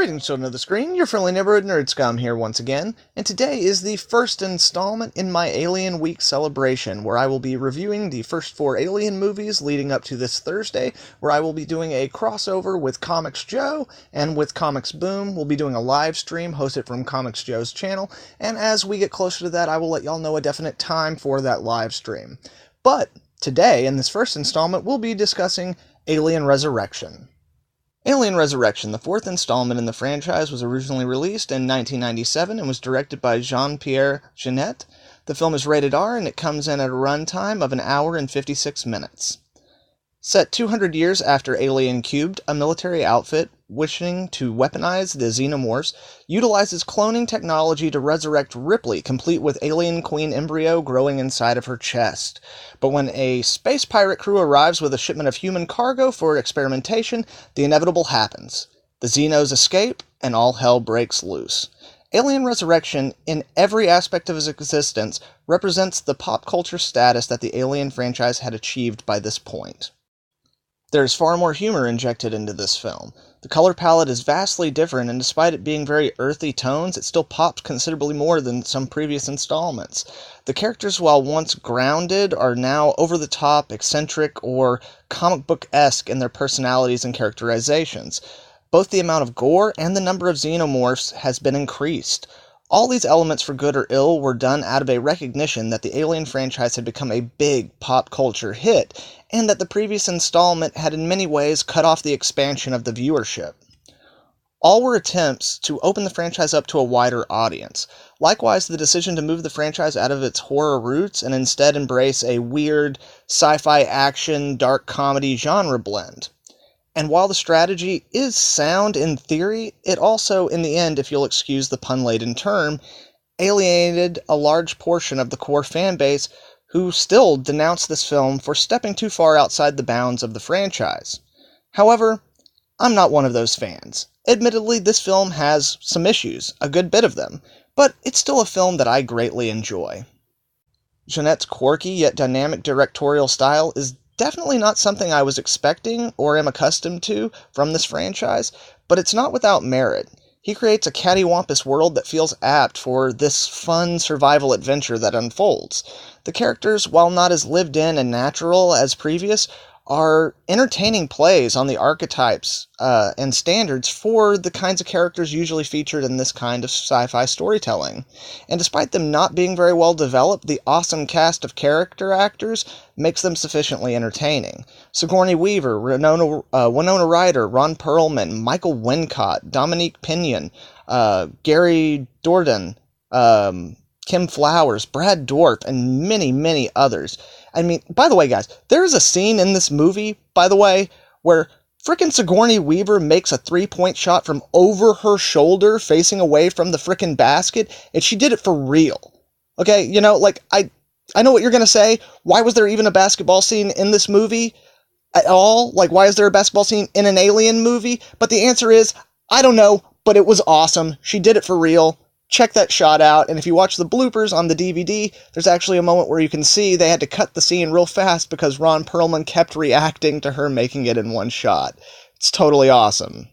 Greetings, children of the screen. Your friendly neighborhood nerd scum here once again, and today is the first installment in my Alien Week celebration, where I will be reviewing the first 4 Alien movies leading up to this Thursday, where I will be doing a crossover with Comics Joe and with Comics Boom. We'll be doing a live stream hosted from Comics Joe's channel, and as we get closer to that, I will let y'all know a definite time for that live stream. But today, in this first installment, we'll be discussing Alien Resurrection. Alien Resurrection, the 4th installment in the franchise, was originally released in 1997 and was directed by Jean-Pierre Jeunet. The film is rated R and it comes in at a runtime of 1 hour and 56 minutes. Set 200 years after Alien Cubed, a military outfit wishing to weaponize the xenomorphs utilizes cloning technology to resurrect Ripley, complete with alien queen embryo growing inside of her chest. But when a space pirate crew arrives with a shipment of human cargo for experimentation, the inevitable happens. The Xenos escape, and all hell breaks loose. Alien Resurrection, in every aspect of its existence, represents the pop culture status that the Alien franchise had achieved by this point. There is far more humor injected into this film. The color palette is vastly different, and despite it being very earthy tones, it still pops considerably more than some previous installments. The characters, while once grounded, are now over-the-top, eccentric, or comic book-esque in their personalities and characterizations. Both the amount of gore and the number of xenomorphs has been increased. All these elements, for good or ill, were done out of a recognition that the Alien franchise had become a big pop culture hit, and that the previous installment had in many ways cut off the expansion of the viewership. All were attempts to open the franchise up to a wider audience. Likewise, the decision to move the franchise out of its horror roots and instead embrace a weird sci-fi action, dark comedy genre blend. And while the strategy is sound in theory, it also, in the end, if you'll excuse the pun-laden term, alienated a large portion of the core fan base who still denounced this film for stepping too far outside the bounds of the franchise. However, I'm not one of those fans. Admittedly, this film has some issues, a good bit of them, but it's still a film that I greatly enjoy. Jeunet's quirky yet dynamic directorial style is definitely not something I was expecting or am accustomed to from this franchise, but it's not without merit. He creates a cattywampus world that feels apt for this fun survival adventure that unfolds. The characters, while not as lived in and natural as previous, are entertaining plays on the archetypes and standards for the kinds of characters usually featured in this kind of sci-fi storytelling. And despite them not being very well developed, the awesome cast of character actors makes them sufficiently entertaining. Sigourney Weaver, Winona Ryder, Ron Perlman, Michael Wincott, Dominique Pinion, Gary Dourdan, Kim Flowers, Brad Dourif, and many, many others. I mean, by the way, guys, there is a scene in this movie, by the way, where frickin' Sigourney Weaver makes a 3-point shot from over her shoulder facing away from the frickin' basket, and she did it for real. Okay, you know, like, I know what you're gonna say. Why was there even a basketball scene in this movie at all? Like, why is there a basketball scene in an Alien movie? But the answer is, I don't know, but it was awesome. She did it for real. Check that shot out, and if you watch the bloopers on the DVD, there's actually a moment where you can see they had to cut the scene real fast because Ron Perlman kept reacting to her making it in one shot. It's totally awesome.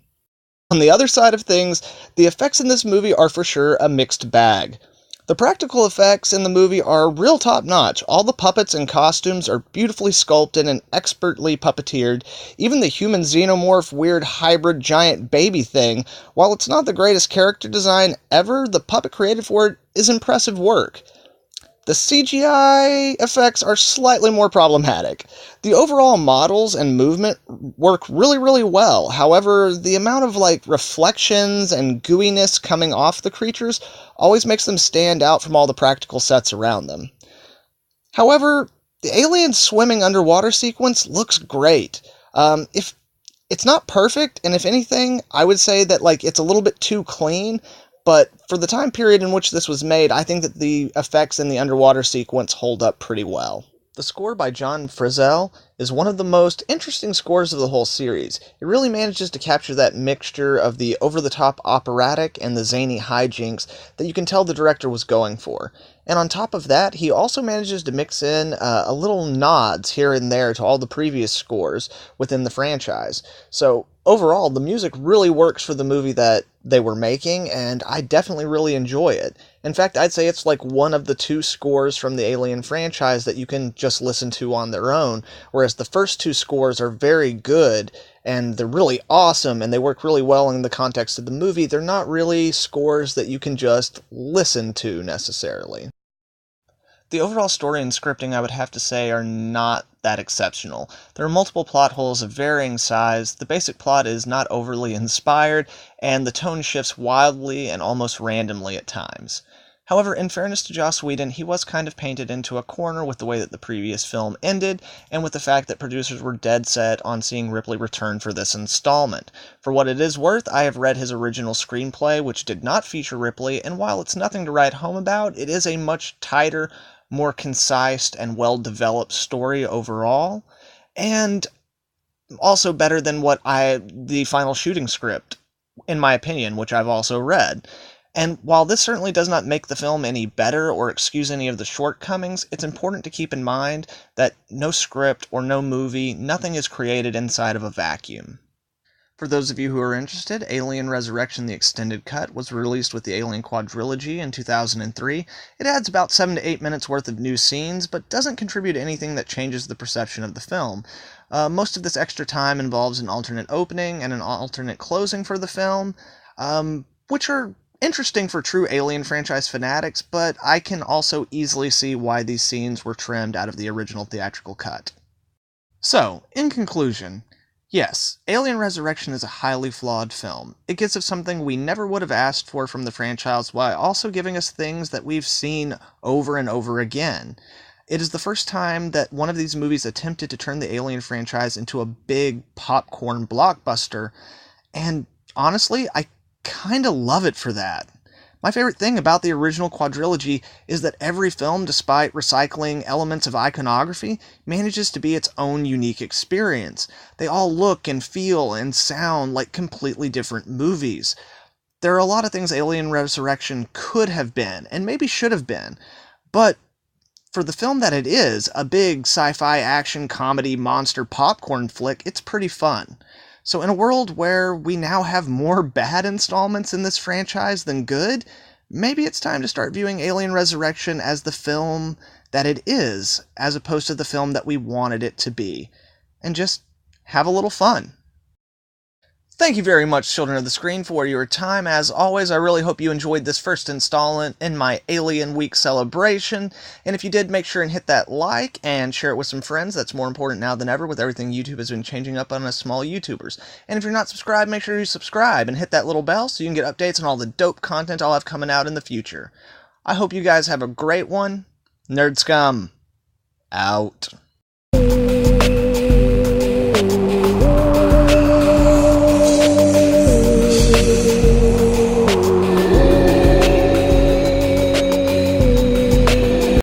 On the other side of things, the effects in this movie are for sure a mixed bag. The practical effects in the movie are real top-notch. All the puppets and costumes are beautifully sculpted and expertly puppeteered. Even the human xenomorph weird hybrid giant baby thing, while it's not the greatest character design ever, the puppet created for it is impressive work. The CGI effects are slightly more problematic. The overall models and movement work really, really well. However, the amount of reflections and gooiness coming off the creatures always makes them stand out from all the practical sets around them. However, the alien swimming underwater sequence looks great. If it's not perfect, and if anything, I would say that it's a little bit too clean. But for the time period in which this was made, I think that the effects in the underwater sequence hold up pretty well. The score by John Frizzell is one of the most interesting scores of the whole series. It really manages to capture that mixture of the over-the-top operatic and the zany hijinks that you can tell the director was going for. And on top of that, he also manages to mix in a little nods here and there to all the previous scores within the franchise. So overall, the music really works for the movie that they were making, and I definitely really enjoy it. In fact, I'd say it's like one of the two scores from the Alien franchise that you can just listen to on their own, whereas the first two scores are very good, and they're really awesome, and they work really well in the context of the movie. They're not really scores that you can just listen to, necessarily. The overall story and scripting, I would have to say, are not that exceptional. There are multiple plot holes of varying size, the basic plot is not overly inspired, and the tone shifts wildly and almost randomly at times. However, in fairness to Joss Whedon, he was kind of painted into a corner with the way that the previous film ended, and with the fact that producers were dead set on seeing Ripley return for this installment. For what it is worth, I have read his original screenplay, which did not feature Ripley, and while it's nothing to write home about, it is a much tighter, more concise, and well-developed story overall, and also better than the final shooting script, in my opinion, which I've also read. And while this certainly does not make the film any better or excuse any of the shortcomings, it's important to keep in mind that no script or no movie, nothing is created inside of a vacuum. For those of you who are interested, Alien Resurrection: The Extended Cut was released with the Alien Quadrilogy in 2003. It adds about 7 to 8 minutes worth of new scenes, but doesn't contribute anything that changes the perception of the film. Most of this extra time involves an alternate opening and an alternate closing for the film, which are interesting for true Alien franchise fanatics, but I can also easily see why these scenes were trimmed out of the original theatrical cut. So, in conclusion, yes, Alien Resurrection is a highly flawed film. It gives us something we never would have asked for from the franchise while also giving us things that we've seen over and over again. It is the first time that one of these movies attempted to turn the Alien franchise into a big popcorn blockbuster, and honestly, I kinda love it for that. My favorite thing about the original quadrilogy is that every film, despite recycling elements of iconography, manages to be its own unique experience. They all look and feel and sound like completely different movies. There are a lot of things Alien Resurrection could have been, and maybe should have been, but for the film that it is, a big sci-fi action comedy monster popcorn flick, it's pretty fun. So in a world where we now have more bad installments in this franchise than good, maybe it's time to start viewing Alien Resurrection as the film that it is, as opposed to the film that we wanted it to be. And just have a little fun. Thank you very much, children of the screen, for your time. As always, I really hope you enjoyed this first installment in my Alien Week celebration. And if you did, make sure and hit that like and share it with some friends. That's more important now than ever with everything YouTube has been changing up on us small YouTubers. And if you're not subscribed, make sure you subscribe and hit that little bell so you can get updates on all the dope content I'll have coming out in the future. I hope you guys have a great one. Nerd Scum, out.